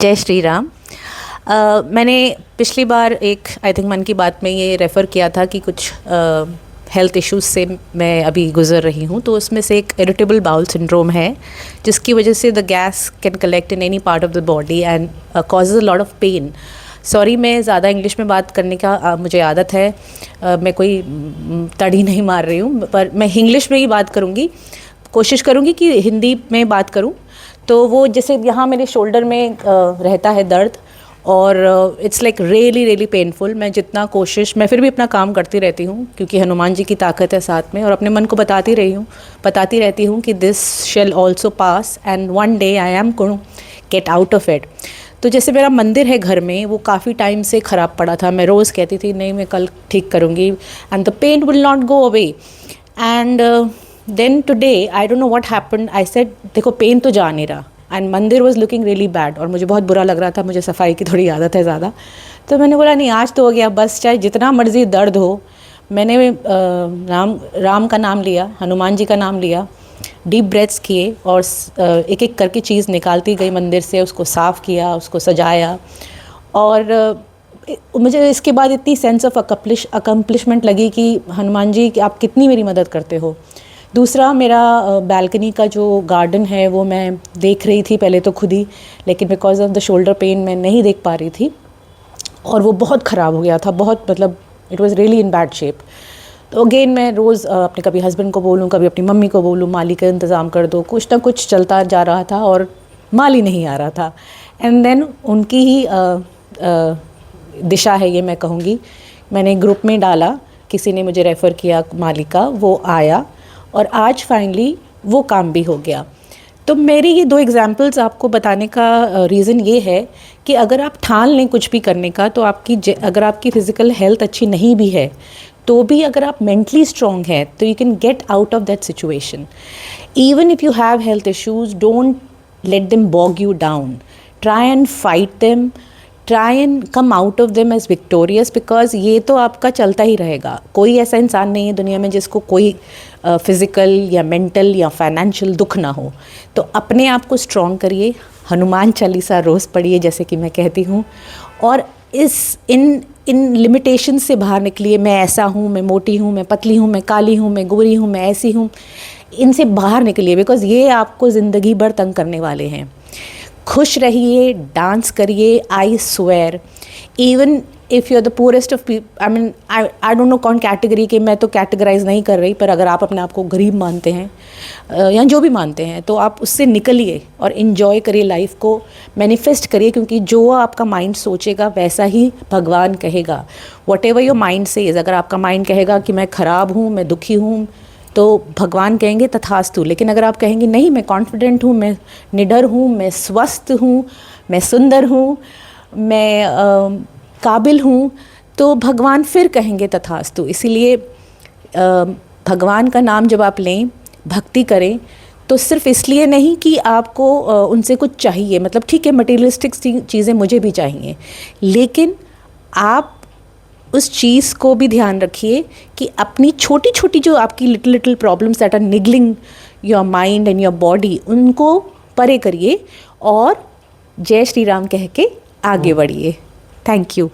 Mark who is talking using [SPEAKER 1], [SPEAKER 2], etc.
[SPEAKER 1] जय श्री राम। मैंने पिछली बार एक आई थिंक मन की बात में ये रेफ़र किया था कि कुछ हेल्थ इश्यूज से मैं अभी गुज़र रही हूँ, तो उसमें से एक इरिटेबल बाउल सिंड्रोम है जिसकी वजह से the gas can collect in any part of the body and causes a lot of pain. Sorry, मैं ज़्यादा इंग्लिश में बात करने का मुझे आदत है। मैं कोई तड़ी नहीं मार रही हूँ, पर मैं इंग्लिश में ही बात करूँगी। कोशिश करूँगी कि हिंदी में बात करूँ। तो वो जैसे यहाँ मेरे शोल्डर में रहता है दर्द, और it's like really really painful. मैं जितना कोशिश, मैं फिर भी अपना काम करती रहती हूँ क्योंकि हनुमान जी की ताकत है साथ में, और अपने मन को बताती रहती हूँ कि this shell also pass and one day I am going get out of it. तो जैसे मेरा मंदिर है घर में, वो काफ़ी टाइम से ख़राब पड़ा था। मैं रोज़ कहती थी नहीं, मैं कल ठीक करूँगी, and the pain will not go away. And then today I don't know what happened, I said देखो पेन तो जा नहीं रहा, एंड मंदिर वॉज लुकिंग रियली बैड, और मुझे बहुत बुरा लग रहा था। मुझे सफाई की थोड़ी आदत है ज़्यादा, तो मैंने बोला नहीं, आज तो हो गया बस, चाहे जितना मर्जी दर्द हो। मैंने राम का नाम लिया, हनुमान जी का नाम लिया, डीप ब्रेथ्स किए, और एक एक करके चीज़ निकालती गई मंदिर से, उसको साफ़ किया, उसको सजाया। और मुझे इसके बाद इतनी सेंस ऑफ अकम्पलिशमेंट लगी कि हनुमान जी कि आप कितनी मेरी मदद करते हो। दूसरा, मेरा बालकनी का जो गार्डन है वो मैं देख रही थी पहले तो खुद ही, लेकिन because of the shoulder pain मैं नहीं देख पा रही थी, और वो बहुत ख़राब हो गया था, बहुत, मतलब it was really in bad shape. तो अगेन मैं रोज़ अपने कभी हस्बैंड को बोलूँ, कभी अपनी मम्मी को बोलूँ माली का इंतज़ाम कर दो, कुछ ना कुछ चलता जा रहा था और माली नहीं आ रहा था। एंड देन उनकी ही दिशा है ये, मैं कहूँगी। मैंने ग्रुप में डाला, किसी ने मुझे रेफ़र किया माली का, वो आया, और आज फाइनली वो काम भी हो गया। तो मेरी ये दो एग्जाम्पल्स आपको बताने का रीज़न ये है कि अगर आप ठान लें कुछ भी करने का, तो अगर आपकी फ़िज़िकल हेल्थ अच्छी नहीं भी है, तो भी अगर आप मेंटली स्ट्रॉन्ग हैं तो you can get out of that situation. Even if you have health issues, don't let them bog you down, try and fight them, try and come out of them as victorious, because ये तो आपका चलता ही रहेगा। कोई ऐसा इंसान नहीं है दुनिया में जिसको कोई फिज़िकल या मेंटल या फाइनेंशियल दुख ना हो। तो अपने आप को स्ट्रॉन्ग करिए, हनुमान चालीसा रोज़ पढ़िए जैसे कि मैं कहती हूँ, और इन लिमिटेशन से बाहर निकलिए। मैं ऐसा हूँ, मैं मोटी हूँ, मैं पतली हूँ, मैं काली हूँ, मैं गोरी हूँ, मैं ऐसी हूँ, इनसे बाहर निकलिए, बिकॉज ये आपको ज़िंदगी भर तंग करने वाले हैं। खुश रहिए, डांस करिए। I swear, even if you are the poorest of I mean I don't know कौन कैटेगरी के, मैं तो कैटेगराइज नहीं कर रही, पर अगर आप अपने आप को गरीब मानते हैं या जो भी मानते हैं, तो आप उससे निकलिए और इन्जॉय करिए लाइफ को, मैनिफेस्ट करिए, क्योंकि जो आपका माइंड सोचेगा वैसा ही भगवान कहेगा। What ever your mind says, अगर आपका माइंड कहेगा कि मैं ख़राब हूँ, मैं दुखी हूँ, तो भगवान कहेंगे तथास्तु। लेकिन अगर आप कहेंगे नहीं, मैं कॉन्फिडेंट हूँ, मैं निडर हूँ, मैं स्वस्थ हूँ, मैं सुंदर हूँ, मैं काबिल हूँ, तो भगवान फिर कहेंगे तथास्तु। इसीलिए भगवान का नाम जब आप लें, भक्ति करें, तो सिर्फ इसलिए नहीं कि आपको उनसे कुछ चाहिए, मतलब ठीक है मटेरियलिस्टिक चीज़ें मुझे भी चाहिए, लेकिन आप उस चीज़ को भी ध्यान रखिए कि अपनी छोटी छोटी जो आपकी little problems that are niggling your mind and your body, उनको परे करिए और जय श्री राम कह के आगे बढ़िए। Thank you.